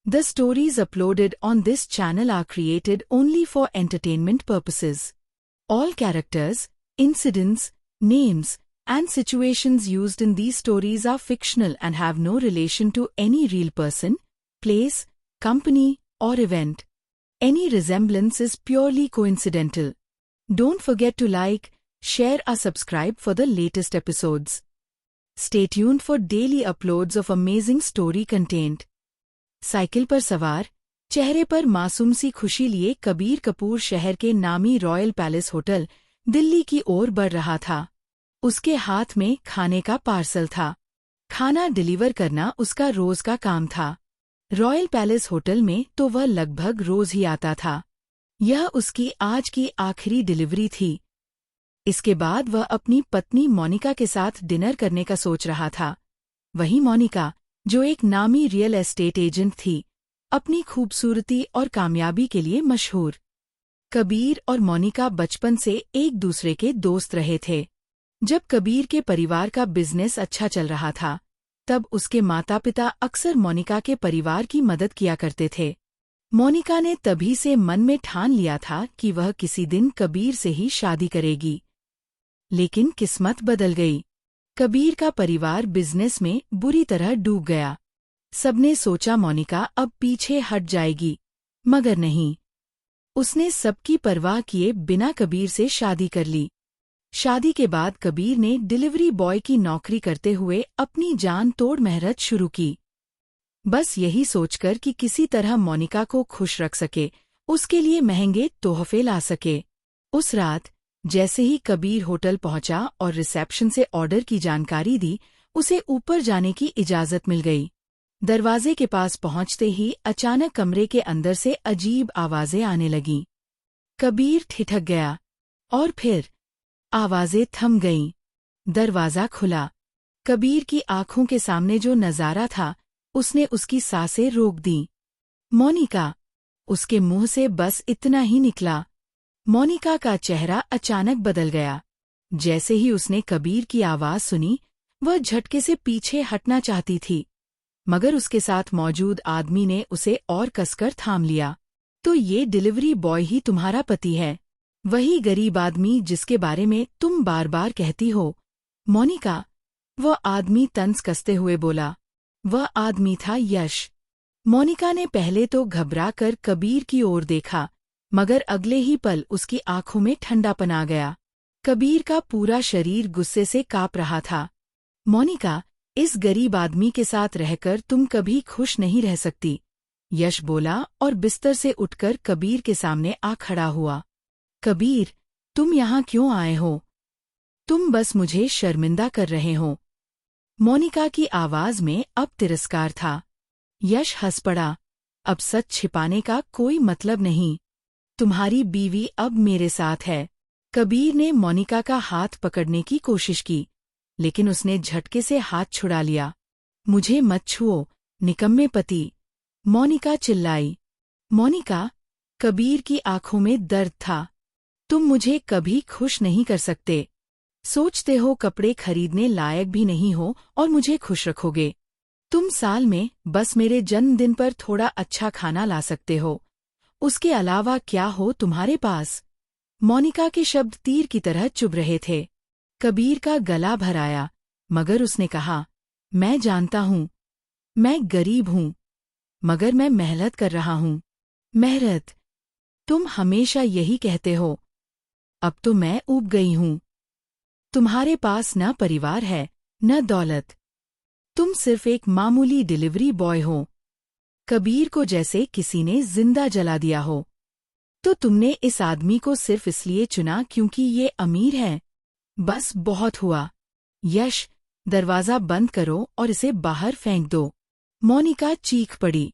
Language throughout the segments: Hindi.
The stories uploaded on this channel are created only for entertainment purposes. All characters, incidents, names, and situations used in these stories are fictional and have no relation to any real person, place, company, or event. Any resemblance is purely coincidental. Don't forget to like, share or subscribe for the latest episodes. Stay tuned for daily uploads of amazing story content. Cycle पर सवार, चेहरे पर मासूम सी खुशी लिए कबीर कपूर शहर के नामी रॉयल पैलेस होटल, दिल्ली की ओर बढ़ रहा था। उसके हाथ में खाने का पार्सल था। खाना डिलीवर करना उसका रोज का काम था। रॉयल पैलेस होटल में तो वह लगभग रोज ही आता था। यह उसकी आज की आखिरी डिलीवरी थी। इसके बाद वह अपनी पत्नी मोनिका के साथ डिनर करने का सोच रहा था। वही मोनिका, जो एक नामी रियल एस्टेट एजेंट थी, अपनी खूबसूरती और कामयाबी के लिए मशहूर। कबीर और मोनिका बचपन से एक दूसरे के दोस्त रहे थे। जब कबीर के परिवार का बिजनेस अच्छा चल रहा था, तब उसके माता पिता अक्सर मोनिका के परिवार की मदद किया करते थे। मोनिका ने तभी से मन में ठान लिया था कि वह किसी दिन कबीर से ही शादी करेगी। लेकिन किस्मत बदल गई। कबीर का परिवार बिजनेस में बुरी तरह डूब गया। सबने सोचा मोनिका अब पीछे हट जाएगी, मगर नहीं। उसने सबकी परवाह किए बिना कबीर से शादी कर ली। शादी के बाद कबीर ने डिलीवरी बॉय की नौकरी करते हुए अपनी जान तोड़ मेहनत शुरू की। बस यही सोचकर कि किसी तरह मोनिका को खुश रख सके, उसके लिए महंगे तोहफे ला सके। उस रात जैसे ही कबीर होटल पहुंचा और रिसेप्शन से ऑर्डर की जानकारी दी, उसे ऊपर जाने की इजाजत मिल गई। दरवाजे के पास पहुंचते ही अचानक कमरे के अंदर से अजीब आवाजें आने लगीं। कबीर ठिठक गया और फिर आवाजें थम गईं। दरवाजा खुला। कबीर की आंखों के सामने जो नजारा था, उसने उसकी सांसें रोक दी। मोनिका। उसके मुंह से बस इतना ही निकला। मोनिका का चेहरा अचानक बदल गया। जैसे ही उसने कबीर की आवाज सुनी, वह झटके से पीछे हटना चाहती थी, मगर उसके साथ मौजूद आदमी ने उसे और कसकर थाम लिया। तो ये डिलीवरी बॉय ही तुम्हारा पति है? वही गरीब आदमी जिसके बारे में तुम बार बार कहती हो? मोनिका। वह आदमी तंज कसते हुए बोला। वह आदमी था यश। मोनिका ने पहले तो घबरा कर कबीर की ओर देखा, मगर अगले ही पल उसकी आंखों में ठंडापन आ गया। कबीर का पूरा शरीर गुस्से से कांप रहा था। मोनिका, इस गरीब आदमी के साथ रहकर तुम कभी खुश नहीं रह सकती, यश बोला और बिस्तर से उठकर कबीर के सामने आ खड़ा हुआ। कबीर, तुम यहाँ क्यों आए हो? तुम बस मुझे शर्मिंदा कर रहे हो। मोनिका की आवाज में अब तिरस्कार था। यश हंस पड़ा। अब सच छिपाने का कोई मतलब नहीं। तुम्हारी बीवी अब मेरे साथ है। कबीर ने मोनिका का हाथ पकड़ने की कोशिश की, लेकिन उसने झटके से हाथ छुड़ा लिया। मुझे मत छुओ, निकम्मे पति, मोनिका चिल्लाई। मोनिका। कबीर की आंखों में दर्द था। तुम मुझे कभी खुश नहीं कर सकते। सोचते हो कपड़े खरीदने लायक भी नहीं हो और मुझे खुश रखोगे। तुम साल में बस मेरे जन्मदिन पर थोड़ा अच्छा खाना ला सकते हो। उसके अलावा क्या हो तुम्हारे पास? मोनिका के शब्द तीर की तरह चुभ रहे थे। कबीर का गला भर आया, मगर उसने कहा, मैं जानता हूँ। मैं गरीब हूँ, मगर मैं मेहनत कर रहा हूँ। मेहनत? तुम हमेशा यही कहते हो। अब तो मैं ऊब गई हूँ। तुम्हारे पास न परिवार है, न दौलत। तुम सिर्फ एक मामूली डिलीवरी बॉय हो। कबीर को जैसे किसी ने जिंदा जला दिया हो। तो तुमने इस आदमी को सिर्फ इसलिए चुना क्योंकि ये अमीर है? बस बहुत हुआ। यश, दरवाजा बंद करो और इसे बाहर फेंक दो। मोनिका चीख पड़ी।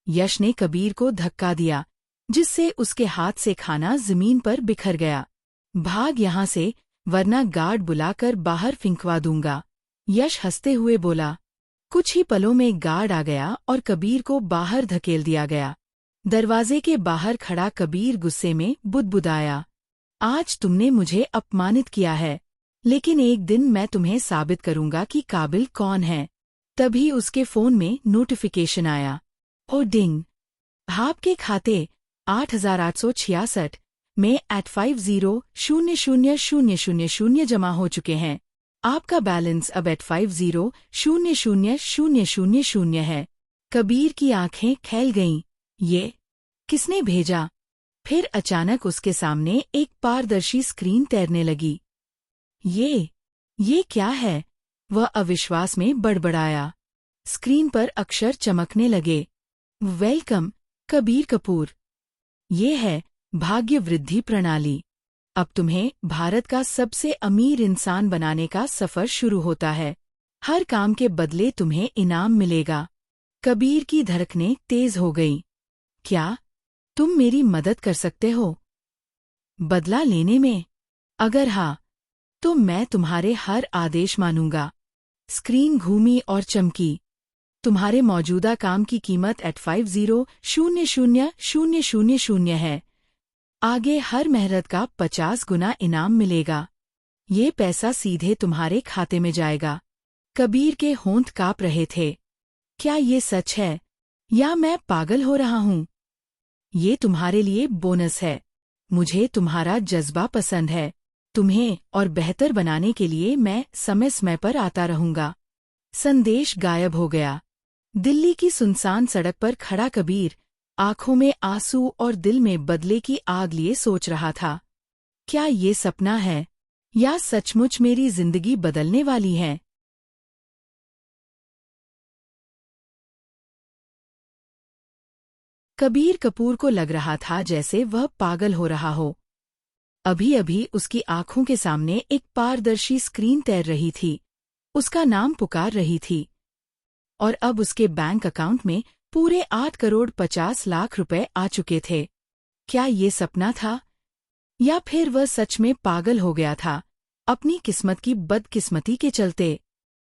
यश ने कबीर को धक्का दिया, जिससे उसके हाथ से खाना जमीन पर बिखर गया। भाग यहाँ से, वरना गार्ड बुलाकर बाहर फिंकवा दूंगा, यश हंसते हुए बोला। कुछ ही पलों में गार्ड आ गया और कबीर को बाहर धकेल दिया गया। दरवाजे के बाहर खड़ा कबीर गुस्से में बुदबुदाया। आज तुमने मुझे अपमानित किया है, लेकिन एक दिन मैं तुम्हें साबित करूंगा कि काबिल कौन है। तभी उसके फोन में नोटिफिकेशन आया। ओ डिंग, आपके खाते 8,866 में @50,000,000 जमा हो चुके हैं। आपका बैलेंस अब @50,000,000 है। कबीर की आंखें खैल गईं। ये किसने भेजा? फिर अचानक उसके सामने एक पारदर्शी स्क्रीन तैरने लगी। ये क्या है? वह अविश्वास में बड़बड़ाया। स्क्रीन पर अक्षर चमकने लगे। वेलकम, कबीर कपूर। ये है भाग्य वृद्धि प्रणाली। अब तुम्हें भारत का सबसे अमीर इंसान बनाने का सफर शुरू होता है। हर काम के बदले तुम्हें इनाम मिलेगा। कबीर की धड़कनें तेज हो गईं। क्या तुम मेरी मदद कर सकते हो? बदला लेने में? अगर हाँ, तो मैं तुम्हारे हर आदेश मानूंगा। स्क्रीन घूमी और चमकी। तुम्हारे मौजूदा काम की कीमत @50,000,000 है। आगे हर मेहनत का 50 गुना इनाम मिलेगा। ये पैसा सीधे तुम्हारे खाते में जाएगा। कबीर के होंठ कांप रहे थे। क्या ये सच है या मैं पागल हो रहा हूँ? ये तुम्हारे लिए बोनस है। मुझे तुम्हारा जज्बा पसंद है। तुम्हें और बेहतर बनाने के लिए मैं समय समय पर आता रहूंगा। संदेश गायब हो गया। दिल्ली की सुनसान सड़क पर खड़ा कबीर आंखों में आंसू और दिल में बदले की आग लिए सोच रहा था। क्या ये सपना है या सचमुच मेरी जिंदगी बदलने वाली है? कबीर कपूर को लग रहा था जैसे वह पागल हो रहा हो। अभी अभी उसकी आंखों के सामने एक पारदर्शी स्क्रीन तैर रही थी। उसका नाम पुकार रही थी। और अब उसके बैंक अकाउंट में पूरे 8,50,00,000 रुपए आ चुके थे। क्या ये सपना था या फिर वह सच में पागल हो गया था, अपनी किस्मत की बदकिस्मती के चलते?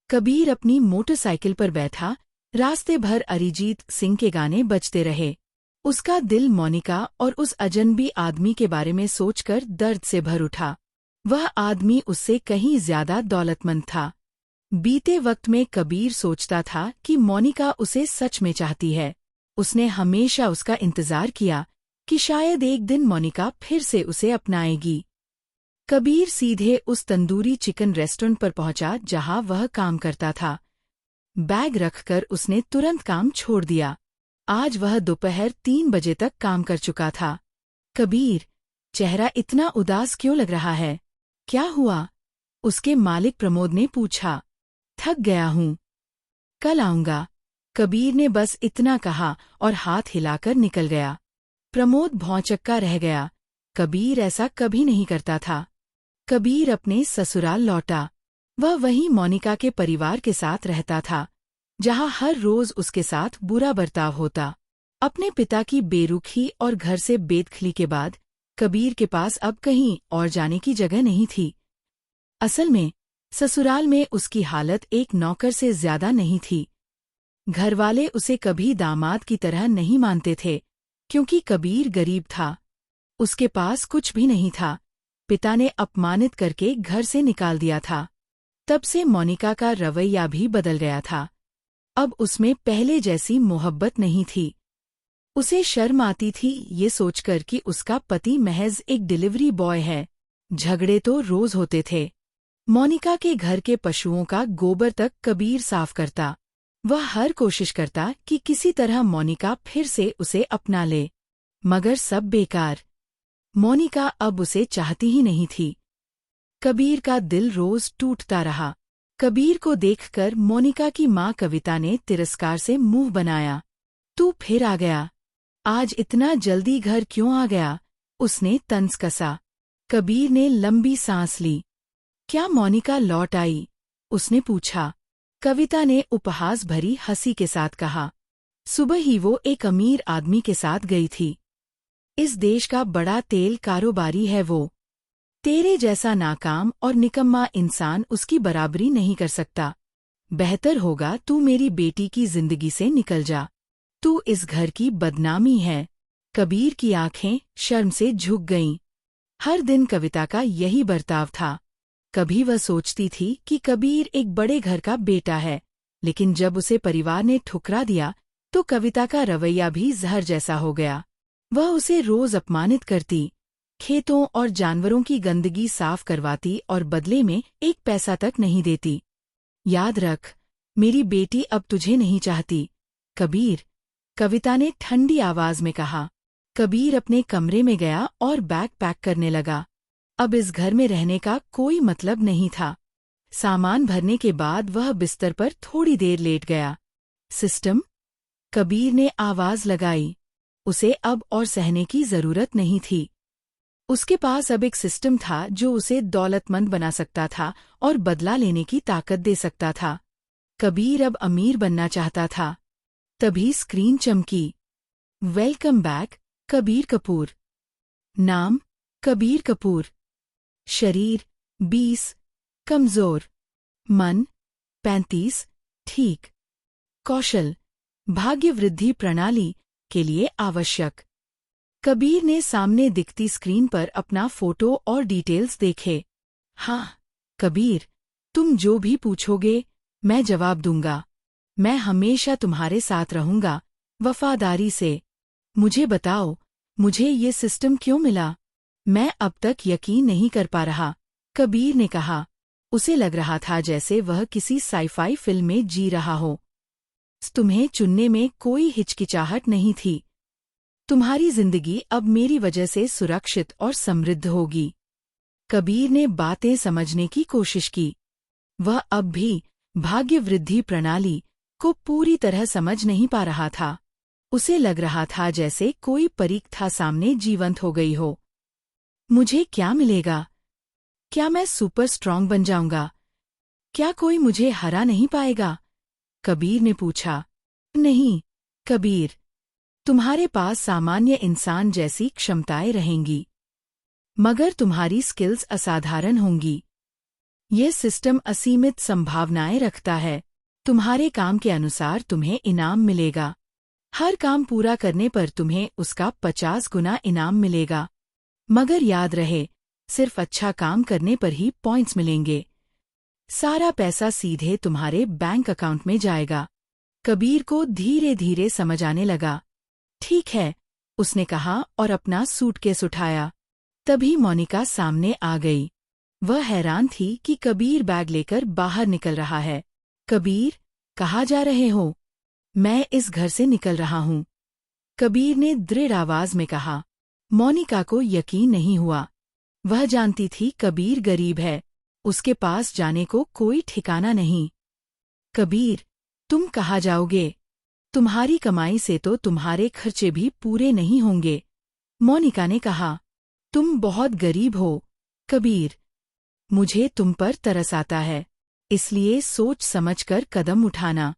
कबीर अपनी मोटरसाइकिल पर बैठा। रास्ते भर अरिजीत सिंह के गाने बजते रहे। उसका दिल मोनिका और उस अजनबी आदमी के बारे में सोचकर दर्द से भर उठा। वह आदमी उससे कहीं ज्यादा दौलतमंद था। बीते वक्त में कबीर सोचता था कि मोनिका उसे सच में चाहती है। उसने हमेशा उसका इंतजार किया कि शायद एक दिन मोनिका फिर से उसे अपनाएगी। कबीर सीधे उस तंदूरी चिकन रेस्टोरेंट पर पहुंचा जहां वह काम करता था। बैग रखकर उसने तुरंत काम छोड़ दिया। आज वह दोपहर 3 बजे तक काम कर चुका था। कबीर, चेहरा इतना उदास क्यों लग रहा है? क्या हुआ? उसके मालिक प्रमोद ने पूछा। थक गया हूँ, कल आऊंगा। कबीर ने बस इतना कहा और हाथ हिलाकर निकल गया। प्रमोद भौंचक्का रह गया। कबीर ऐसा कभी नहीं करता था। कबीर अपने ससुराल लौटा। वह वहीं मोनिका के परिवार के साथ रहता था, जहां हर रोज उसके साथ बुरा बर्ताव होता। अपने पिता की बेरुखी और घर से बेदखली के बाद कबीर के पास अब कहीं और जाने की जगह नहीं थी। असल में ससुराल में उसकी हालत एक नौकर से ज्यादा नहीं थी। घरवाले उसे कभी दामाद की तरह नहीं मानते थे, क्योंकि कबीर गरीब था। उसके पास कुछ भी नहीं था। पिता ने अपमानित करके घर से निकाल दिया था। तब से मोनिका का रवैया भी बदल गया था। अब उसमें पहले जैसी मोहब्बत नहीं थी। उसे शर्म आती थी ये सोचकर कि उसका पति महज एक डिलीवरी बॉय है। झगड़े तो रोज होते थे। मोनिका के घर के पशुओं का गोबर तक कबीर साफ करता। वह हर कोशिश करता कि किसी तरह मोनिका फिर से उसे अपना ले, मगर सब बेकार। मोनिका अब उसे चाहती ही नहीं थी। कबीर का दिल रोज टूटता रहा। कबीर को देखकर मोनिका की माँ कविता ने तिरस्कार से मुंह बनाया। तू फिर आ गया? आज इतना जल्दी घर क्यों आ गया? उसने तंज कसा। कबीर ने लंबी सांस ली। क्या मोनिका लौट आई? उसने पूछा। कविता ने उपहास भरी हंसी के साथ कहा। सुबह ही वो एक अमीर आदमी के साथ गई थी। इस देश का बड़ा तेल कारोबारी है वो। तेरे जैसा नाकाम और निकम्मा इंसान उसकी बराबरी नहीं कर सकता। बेहतर होगा तू मेरी बेटी की जिंदगी से निकल जा। तू इस घर की बदनामी है। कबीर की आंखें शर्म से झुक गईं। हर दिन कविता का यही बर्ताव था। कभी वह सोचती थी कि कबीर एक बड़े घर का बेटा है, लेकिन जब उसे परिवार ने ठुकरा दिया तो कविता का रवैया भी जहर जैसा हो गया। वह उसे रोज अपमानित करती, खेतों और जानवरों की गंदगी साफ करवाती और बदले में एक पैसा तक नहीं देती। याद रख, मेरी बेटी अब तुझे नहीं चाहती, कबीर, कविता ने ठंडी आवाज में कहा। कबीर अपने कमरे में गया और बैग पैक करने लगा। अब इस घर में रहने का कोई मतलब नहीं था। सामान भरने के बाद वह बिस्तर पर थोड़ी देर लेट गया। सिस्टम? कबीर ने आवाज लगाई। उसे अब और सहने की जरूरत नहीं थी। उसके पास अब एक सिस्टम था जो उसे दौलतमंद बना सकता था और बदला लेने की ताकत दे सकता था। कबीर अब अमीर बनना चाहता था। तभी स्क्रीन चमकी। Welcome back, Kabir Kapoor. नाम, कबीर कपूर। शरीर, 20, कमजोर। मन, 35, ठीक। कौशल, भाग्य वृद्धि प्रणाली के लिए आवश्यक। कबीर ने सामने दिखती स्क्रीन पर अपना फोटो और डिटेल्स देखे। हाँ, कबीर, तुम जो भी पूछोगे, मैं जवाब दूंगा। मैं हमेशा तुम्हारे साथ रहूंगा, वफादारी से। मुझे बताओ, मुझे ये सिस्टम क्यों मिला? मैं अब तक यकीन नहीं कर पा रहा, कबीर ने कहा। उसे लग रहा था जैसे वह किसी साइफाई फिल्म में जी रहा हो। तुम्हें चुनने में कोई हिचकिचाहट नहीं थी। तुम्हारी जिंदगी अब मेरी वजह से सुरक्षित और समृद्ध होगी। कबीर ने बातें समझने की कोशिश की। वह अब भी भाग्य वृद्धि प्रणाली को पूरी तरह समझ नहीं पा रहा था। उसे लग रहा था जैसे कोई परीक्षा सामने जीवंत हो गई हो। मुझे क्या मिलेगा? क्या मैं सुपर स्ट्रॉन्ग बन जाऊंगा? क्या कोई मुझे हरा नहीं पाएगा? कबीर ने पूछा। नहीं, कबीर, तुम्हारे पास सामान्य इंसान जैसी क्षमताएं रहेंगी, मगर तुम्हारी स्किल्स असाधारण होंगी। यह सिस्टम असीमित संभावनाएं रखता है। तुम्हारे काम के अनुसार तुम्हें इनाम मिलेगा। हर काम पूरा करने पर तुम्हें उसका 50 गुना इनाम मिलेगा। मगर याद रहे, सिर्फ अच्छा काम करने पर ही पॉइंट्स मिलेंगे। सारा पैसा सीधे तुम्हारे बैंक अकाउंट में जाएगा। कबीर को धीरे धीरे समझ आने लगा। ठीक है, उसने कहा और अपना सूटकेस उठाया। तभी मोनिका सामने आ गई। वह हैरान थी कि कबीर बैग लेकर बाहर निकल रहा है। कबीर, कहाँ जा रहे हो? मैं इस घर से निकल रहा हूँ, कबीर ने दृढ़ आवाज में कहा। मोनिका को यकीन नहीं हुआ। वह जानती थी कबीर गरीब है, उसके पास जाने को कोई ठिकाना नहीं। कबीर, तुम कहाँ जाओगे? तुम्हारी कमाई से तो तुम्हारे खर्चे भी पूरे नहीं होंगे, मोनिका ने कहा। तुम बहुत गरीब हो, कबीर। मुझे तुम पर तरस आता है, इसलिए सोच समझकर कदम उठाना।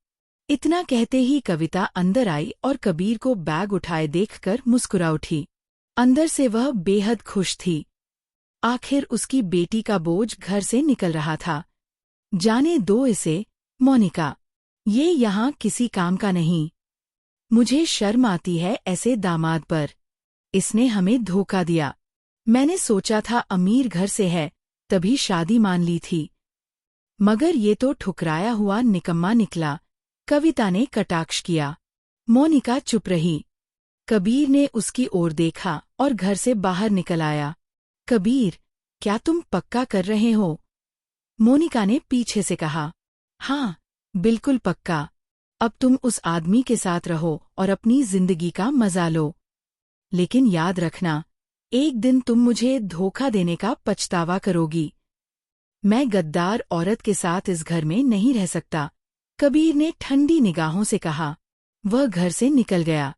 इतना कहते ही कविता अंदर आई और कबीर को बैग उठाए देखकर मुस्कुरा उठी। अंदर से वह बेहद खुश थी। आखिर उसकी बेटी का बोझ घर से निकल रहा था। जाने दो इसे, मोनिका। ये यहाँ किसी काम का नहीं। मुझे शर्म आती है ऐसे दामाद पर। इसने हमें धोखा दिया। मैंने सोचा था अमीर घर से है, तभी शादी मान ली थी। मगर ये तो ठुकराया हुआ निकम्मा निकला, कविता ने कटाक्ष किया। मोनिका चुप रही। कबीर ने उसकी ओर देखा और घर से बाहर निकल आया। कबीर, क्या तुम पक्का कर रहे हो? मोनिका ने पीछे से कहा। हाँ, बिल्कुल पक्का। अब तुम उस आदमी के साथ रहो और अपनी जिंदगी का मजा लो। लेकिन याद रखना, एक दिन तुम मुझे धोखा देने का पछतावा करोगी। मैं गद्दार औरत के साथ इस घर में नहीं रह सकता, कबीर ने ठंडी निगाहों से कहा। वह घर से निकल गया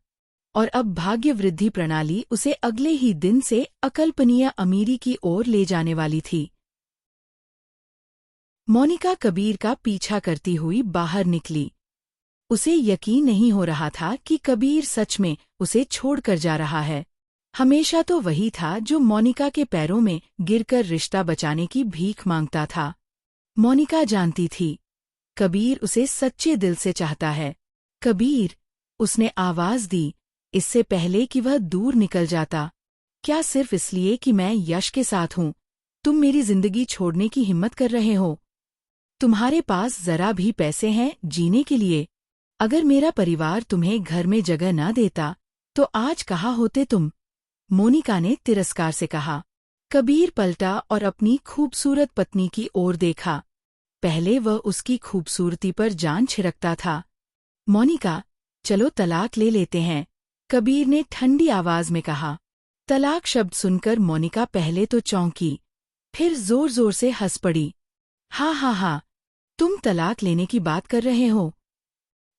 और अब भाग्य वृद्धि प्रणाली उसे अगले ही दिन से अकल्पनीय अमीरी की ओर ले जाने वाली थी। मोनिका कबीर का पीछा करती हुई बाहर निकली। उसे यकीन नहीं हो रहा था कि कबीर सच में उसे छोड़कर जा रहा है। हमेशा तो वही था जो मोनिका के पैरों में गिरकर रिश्ता बचाने की भीख मांगता था। मोनिका जानती थी, कबीर उसे सच्चे दिल से चाहता है। कबीर, उसने आवाज दी, इससे पहले कि वह दूर निकल जाता। क्या सिर्फ इसलिए कि मैं यश के साथ हूँ, तुम मेरी जिंदगी छोड़ने की हिम्मत कर रहे हो? तुम्हारे पास जरा भी पैसे हैं जीने के लिए? अगर मेरा परिवार तुम्हें घर में जगह न देता तो आज कहाँ होते तुम? मोनिका ने तिरस्कार से कहा। कबीर पलटा और अपनी खूबसूरत पत्नी की ओर देखा। पहले वह उसकी खूबसूरती पर जान छिड़कता था। मोनिका, चलो तलाक ले लेते हैं, कबीर ने ठंडी आवाज में कहा। तलाक शब्द सुनकर मोनिका पहले तो चौंकी, फिर जोर जोर से हंस पड़ी। हाँ हाँ हाँ, तुम तलाक लेने की बात कर रहे हो?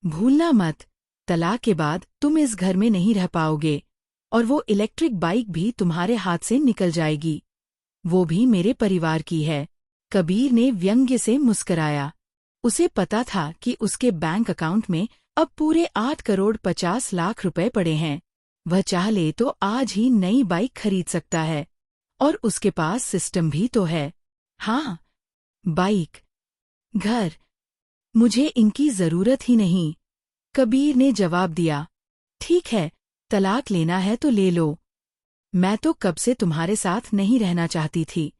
भूलना मत, तलाक के बाद तुम इस घर में नहीं रह पाओगे और वो इलेक्ट्रिक बाइक भी तुम्हारे हाथ से निकल जाएगी। वो भी मेरे परिवार की है। कबीर ने व्यंग्य से मुस्कराया। उसे पता था कि उसके बैंक अकाउंट में अब पूरे 8,50,00,000 रुपए पड़े हैं। वह चाह ले तो आज ही नई बाइक खरीद सकता है और उसके पास सिस्टम भी तो है। हाँ, बाइक, घर, मुझे इनकी जरूरत ही नहीं, कबीर ने जवाब दिया। ठीक है, तलाक लेना है तो ले लो। मैं तो कब से तुम्हारे साथ नहीं रहना चाहती थी।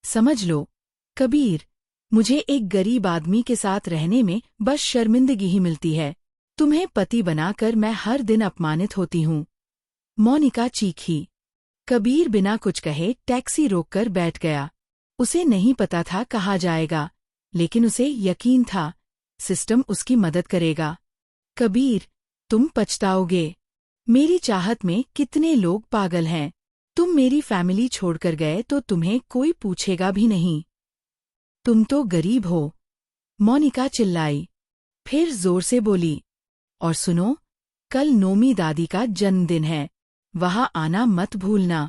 समझ लो, कबीर, मुझे एक गरीब आदमी के साथ रहने में बस शर्मिंदगी ही मिलती है। तुम्हें पति बनाकर मैं हर दिन अपमानित होती हूँ। मोनिका चीखी। कबीर बिना कुछ कहे टैक्सी रोककर बैठ गया। उसे नहीं पता था कहाँ जाएगा, लेकिन उसे यकीन था, सिस्टम उसकी मदद करेगा। कबीर, तुम पछताओगे। मेरी चाहत में कितने लोग पागल हैं। तुम मेरी फैमिली छोड़कर गए तो तुम्हें कोई पूछेगा भी नहीं। तुम तो गरीब हो, मोनिका चिल्लाई। फिर जोर से बोली, और सुनो, कल नोमी दादी का जन्मदिन है, वहां आना मत भूलना।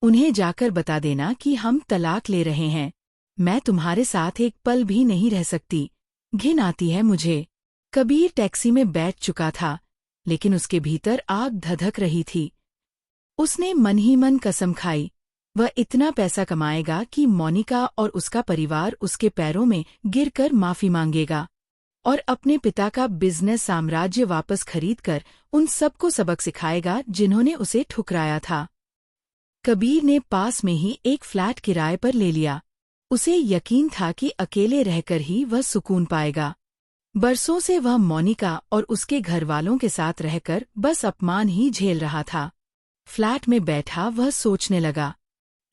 उन्हें जाकर बता देना कि हम तलाक ले रहे हैं। मैं तुम्हारे साथ एक पल भी नहीं रह सकती, घिन आती है मुझे। कबीर टैक्सी में बैठ चुका था, लेकिन उसके भीतर आग धधक रही थी। उसने मन ही मन कसम खाई, वह इतना पैसा कमाएगा कि मोनिका और उसका परिवार उसके पैरों में गिरकर माफी मांगेगा और अपने पिता का बिजनेस साम्राज्य वापस खरीदकर उन सबको सबक सिखाएगा जिन्होंने उसे ठुकराया था। कबीर ने पास में ही एक फ्लैट किराए पर ले लिया। उसे यकीन था कि अकेले रहकर ही वह सुकून पाएगा। बरसों से वह मोनिका और उसके घरवालों के साथ रहकर बस अपमान ही झेल रहा था। फ्लैट में बैठा वह सोचने लगा।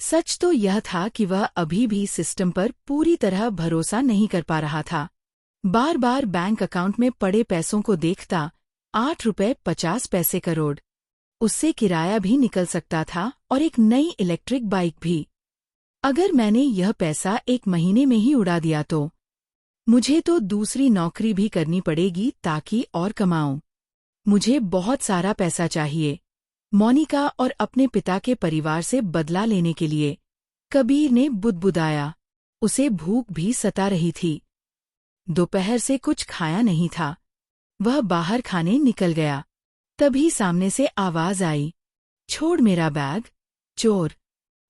सच तो यह था कि वह अभी भी सिस्टम पर पूरी तरह भरोसा नहीं कर पा रहा था। बार बार बैंक अकाउंट में पड़े पैसों को देखता, 8,50 करोड़। उससे किराया भी निकल सकता था और एक नई इलेक्ट्रिक बाइक भी। अगर मैंने यह पैसा एक महीने में ही उड़ा दिया तो मुझे तो दूसरी नौकरी भी करनी पड़ेगी ताकि और कमाऊं। मुझे बहुत सारा पैसा चाहिए, मोनिका और अपने पिता के परिवार से बदला लेने के लिए। कबीर ने बुदबुदाया। उसे भूख भी सता रही थी। दोपहर से कुछ खाया नहीं था। वह बाहर खाने निकल गया। तभी सामने से आवाज आई, छोड़ मेरा बैग, चोर।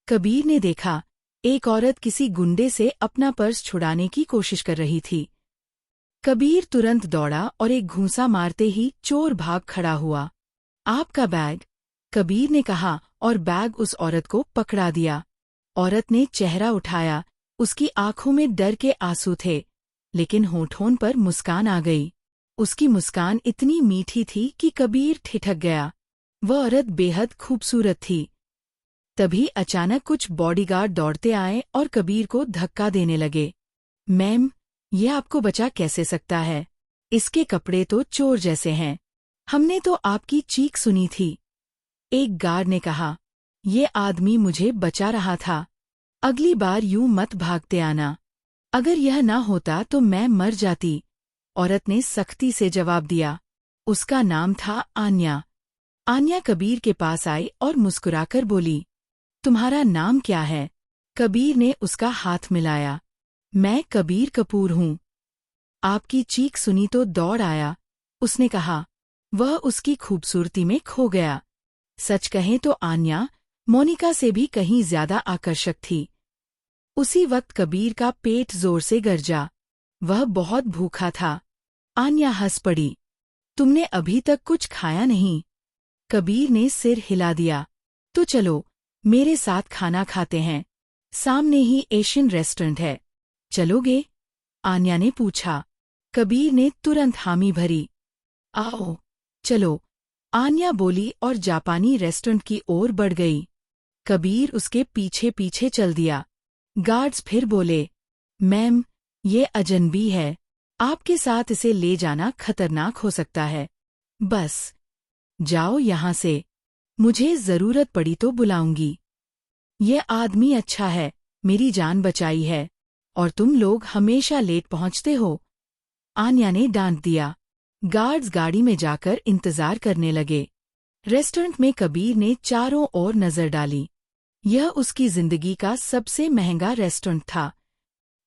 कबीर ने देखा, एक औरत किसी गुंडे से अपना पर्स छुड़ाने की कोशिश कर रही थी। कबीर तुरंत दौड़ा और एक घूंसा मारते ही चोर भाग खड़ा हुआ। आपका बैग, कबीर ने कहा और बैग उस औरत को पकड़ा दिया। औरत ने चेहरा उठाया, उसकी आंखों में डर के आंसू थे, लेकिन होठों पर मुस्कान आ गई। उसकी मुस्कान इतनी मीठी थी कि कबीर ठिठक गया। वह औरत बेहद खूबसूरत थी। तभी अचानक कुछ बॉडीगार्ड दौड़ते आए और कबीर को धक्का देने लगे। मैम, यह आपको बचा कैसे सकता है? इसके कपड़े तो चोर जैसे हैं। हमने तो आपकी चीख सुनी थी। एक गार्ड ने कहा, ये आदमी मुझे बचा रहा था। अगली बार यूं मत भागते आना। अगर यह ना होता तो मैं मर जाती, औरत ने सख्ती से जवाब दिया। उसका नाम था आन्या। आन्या कबीर के पास आई और मुस्कुराकर बोली, तुम्हारा नाम क्या है? कबीर ने उसका हाथ मिलाया। मैं कबीर कपूर हूँ। आपकी चीख सुनी तो दौड़ आया, उसने कहा। वह उसकी खूबसूरती में खो गया। सच कहें तो आन्या मोनिका से भी कहीं ज्यादा आकर्षक थी। उसी वक्त कबीर का पेट जोर से गरजा। वह बहुत भूखा था। आन्या हंस पड़ी। तुमने अभी तक कुछ खाया नहीं? कबीर ने सिर हिला दिया। तो चलो, मेरे साथ खाना खाते हैं। सामने ही एशियन रेस्टोरेंट है, चलोगे? आन्या ने पूछा। कबीर ने तुरंत हामी भरी। आओ, चलो, आन्या बोली और जापानी रेस्टोरेंट की ओर बढ़ गई। कबीर उसके पीछे पीछे चल दिया। गार्ड्स फिर बोले, मैम, ये अजनबी है, आपके साथ इसे ले जाना खतरनाक हो सकता है। बस जाओ यहाँ से, मुझे जरूरत पड़ी तो बुलाऊंगी। ये आदमी अच्छा है, मेरी जान बचाई है, और तुम लोग हमेशा लेट पहुंचते हो। आन्या ने डांट दिया। गार्ड्स गाड़ी में जाकर इंतजार करने लगे। रेस्टोरेंट में कबीर ने चारों ओर नजर डाली। यह उसकी जिंदगी का सबसे महंगा रेस्टोरेंट था,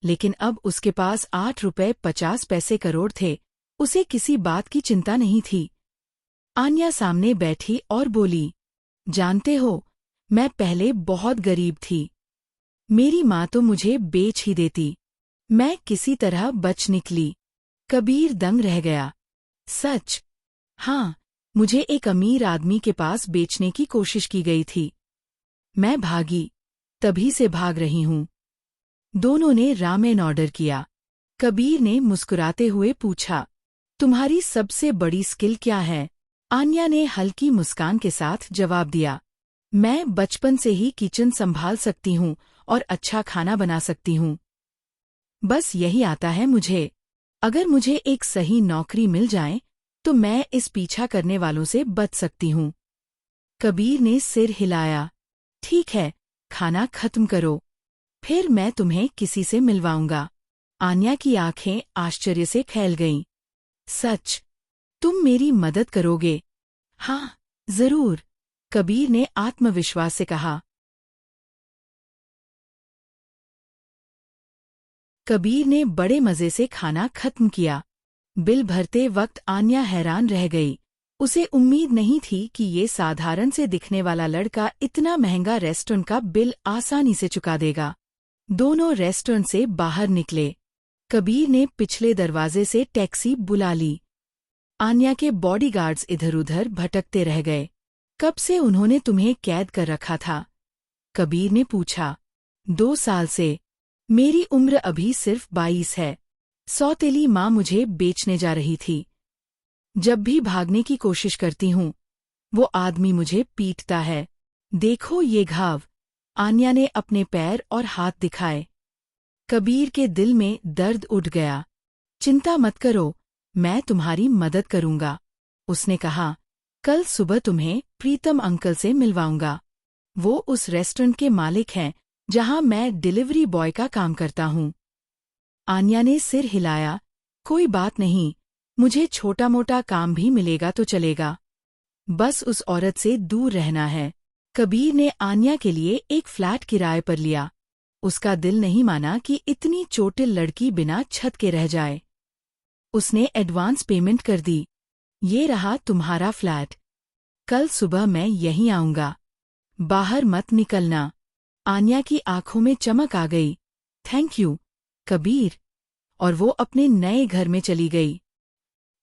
लेकिन अब उसके पास 8 रुपए 50 पैसे करोड़ थे। उसे किसी बात की चिंता नहीं थी। आन्या सामने बैठी और बोली, जानते हो, मैं पहले बहुत गरीब थी। मेरी माँ तो मुझे बेच ही देती। मैं किसी तरह बच निकली। कबीर दंग रह गया। सच? हाँ, मुझे एक अमीर आदमी के पास बेचने की कोशिश की गई थी। मैं भागी, तभी से भाग रही हूँ। दोनों ने रामेन ऑर्डर किया। कबीर ने मुस्कुराते हुए पूछा, तुम्हारी सबसे बड़ी स्किल क्या है? आन्या ने हल्की मुस्कान के साथ जवाब दिया, मैं बचपन से ही किचन संभाल सकती हूँ और अच्छा खाना बना सकती हूँ। बस यही आता है मुझे। अगर मुझे एक सही नौकरी मिल जाए तो मैं इस पीछा करने वालों से बच सकती हूँ। कबीर ने सिर हिलाया। ठीक है, खाना खत्म करो, फिर मैं तुम्हें किसी से मिलवाऊंगा। आन्या की आंखें आश्चर्य से फैल गईं। सच? तुम मेरी मदद करोगे? हाँ, जरूर, कबीर ने आत्मविश्वास से कहा। कबीर ने बड़े मजे से खाना खत्म किया। बिल भरते वक्त आन्या हैरान रह गई। उसे उम्मीद नहीं थी कि ये साधारण से दिखने वाला लड़का इतना महंगा रेस्टोरेंट का बिल आसानी से चुका देगा। दोनों रेस्टोरेंट से बाहर निकले। कबीर ने पिछले दरवाजे से टैक्सी बुला ली। आन्या के बॉडीगार्ड्स इधर-उधर भटकते रह गए। कब से उन्होंने तुम्हें कैद कर रखा था? कबीर ने पूछा। 2 साल से। मेरी उम्र अभी सिर्फ 22 है। सौतेली माँ मुझे बेचने जा रही थी। जब भी भागने की कोशिश करती हूँ, वो आदमी मुझे पीटता है। देखो ये घाव। आन्या ने अपने पैर और हाथ दिखाए। कबीर के दिल में दर्द उठ गया। चिंता मत करो, मैं तुम्हारी मदद करूंगा, उसने कहा। कल सुबह तुम्हें प्रीतम अंकल से मिलवाऊंगा। वो उस रेस्टोरेंट के मालिक हैं जहां मैं डिलीवरी बॉय का काम करता हूं। आन्या ने सिर हिलाया। कोई बात नहीं, मुझे छोटा मोटा काम भी मिलेगा तो चलेगा। बस उस औरत से दूर रहना है। कबीर ने आन्या के लिए एक फ्लैट किराए पर लिया। उसका दिल नहीं माना कि इतनी चोटिल लड़की बिना छत के रह जाए। उसने एडवांस पेमेंट कर दी। ये रहा तुम्हारा फ्लैट। कल सुबह मैं यहीं आऊंगा। बाहर मत निकलना। आन्या की आंखों में चमक आ गई। Thank you, Kabir. और वो अपने नए घर में चली गई।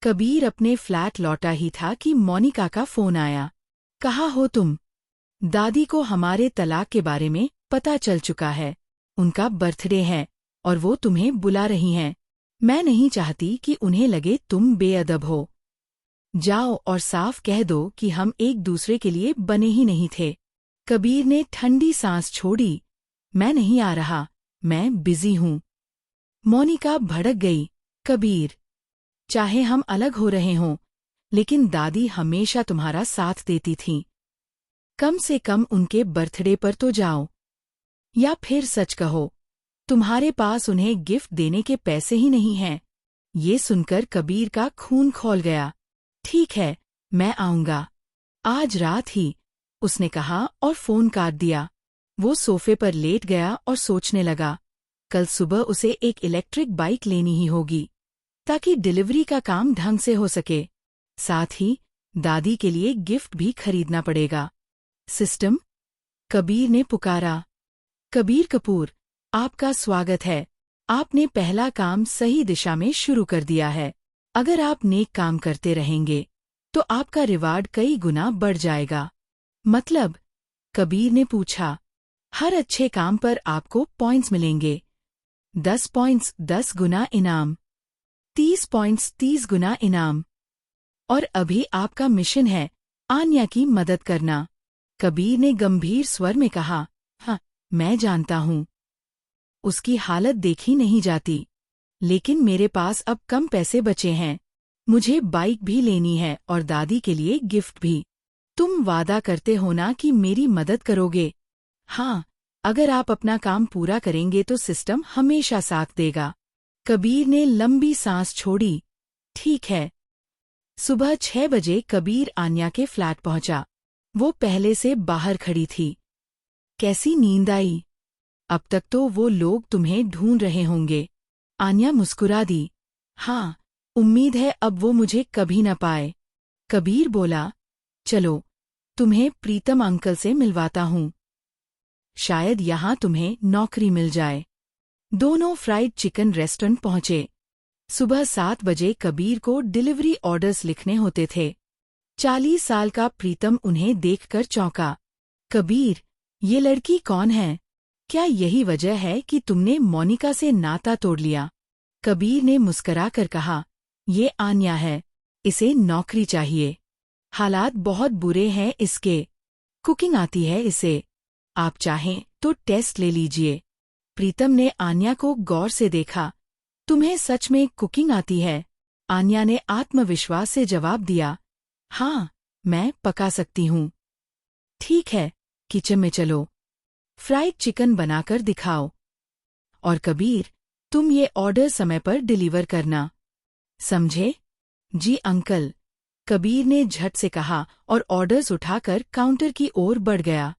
कबीर अपने फ्लैट लौटा ही था कि मोनिका का फोन आया। कहाँ हो तुम? दादी को हमारे तलाक के बारे में पता चल चुका है। उनका बर्थडे है और वो तुम्हें बुला रही हैं। मैं नहीं चाहती कि उन्हें लगे तुम बेअदब हो। जाओ और साफ कह दो कि हम एक दूसरे के लिए बने ही नहीं थे। कबीर ने ठंडी सांस छोड़ी। मैं नहीं आ रहा, मैं बिजी हूँ। मोनिका भड़क गई। कबीर, चाहे हम अलग हो रहे हों, लेकिन दादी हमेशा तुम्हारा साथ देती थीं। कम से कम उनके बर्थडे पर तो जाओ। या फिर सच कहो, तुम्हारे पास उन्हें गिफ्ट देने के पैसे ही नहीं हैं। ये सुनकर कबीर का खून खौल गया। ठीक है, मैं आऊंगा। आज रात ही, उसने कहा और फोन काट दिया। वो सोफे पर लेट गया और सोचने लगा। कल सुबह उसे एक इलेक्ट्रिक बाइक लेनी ही होगी, ताकि डिलीवरी का काम ढंग से हो सके। साथ ही दादी के लिए गिफ्ट भी खरीदना पड़ेगा। सिस्टम, कबीर ने पुकारा। कबीर कपूर, आपका स्वागत है। आपने पहला काम सही दिशा में शुरू कर दिया है। अगर आप नेक काम करते रहेंगे, तो आपका रिवार्ड कई गुना बढ़ जाएगा। मतलब? कबीर ने पूछा। हर अच्छे काम पर आपको पॉइंट्स मिलेंगे। 10 पॉइंट्स 10 गुना इनाम। 30 पॉइंट्स 30 गुना इनाम। और अभी आपका मिशन है आन्या की मदद करना। कबीर ने गंभीर स्वर में कहा, हाँ, मैं जानता हूँ। उसकी हालत देखी नहीं जाती, लेकिन मेरे पास अब कम पैसे बचे हैं। मुझे बाइक भी लेनी है और दादी के लिए गिफ्ट भी। तुम वादा करते हो ना कि मेरी मदद करोगे? हाँ, अगर आप अपना काम पूरा करेंगे तो सिस्टम हमेशा साथ देगा। कबीर ने लंबी सांस छोड़ी। ठीक है। सुबह 6 बजे कबीर आन्या के फ्लैट पहुंचा। वो पहले से बाहर खड़ी थी। कैसी नींद आई? अब तक तो वो लोग तुम्हें ढूंढ रहे होंगे। आन्या मुस्कुरा दी। हाँ, उम्मीद है अब वो मुझे कभी न पाए। कबीर बोला, चलो, तुम्हें प्रीतम अंकल से मिलवाता हूँ। शायद यहाँ तुम्हें नौकरी मिल जाए। दोनों फ्राइड चिकन रेस्टोरेंट पहुंचे। सुबह 7 बजे कबीर को डिलीवरी ऑर्डर्स लिखने होते थे। 40 साल का प्रीतम उन्हें देखकर चौंका। कबीर, ये लड़की कौन है? क्या यही वजह है कि तुमने मोनिका से नाता तोड़ लिया? कबीर ने मुस्कराकर कहा, ये आन्या है। इसे नौकरी चाहिए। हालात बहुत बुरे हैं इसके। कुकिंग आती है इसे। आप चाहें तो टेस्ट ले लीजिए। प्रीतम ने आन्या को गौर से देखा। तुम्हें सच में कुकिंग आती है? आन्या ने आत्मविश्वास से जवाब दिया, हाँ, मैं पका सकती हूँ। ठीक है, किचन में चलो। फ्राइड चिकन बनाकर दिखाओ। और कबीर, तुम ये ऑर्डर समय पर डिलीवर करना। समझे? जी अंकल, कबीर ने झट से कहा और ऑर्डर्स उठाकर काउंटर की ओर बढ़ गया।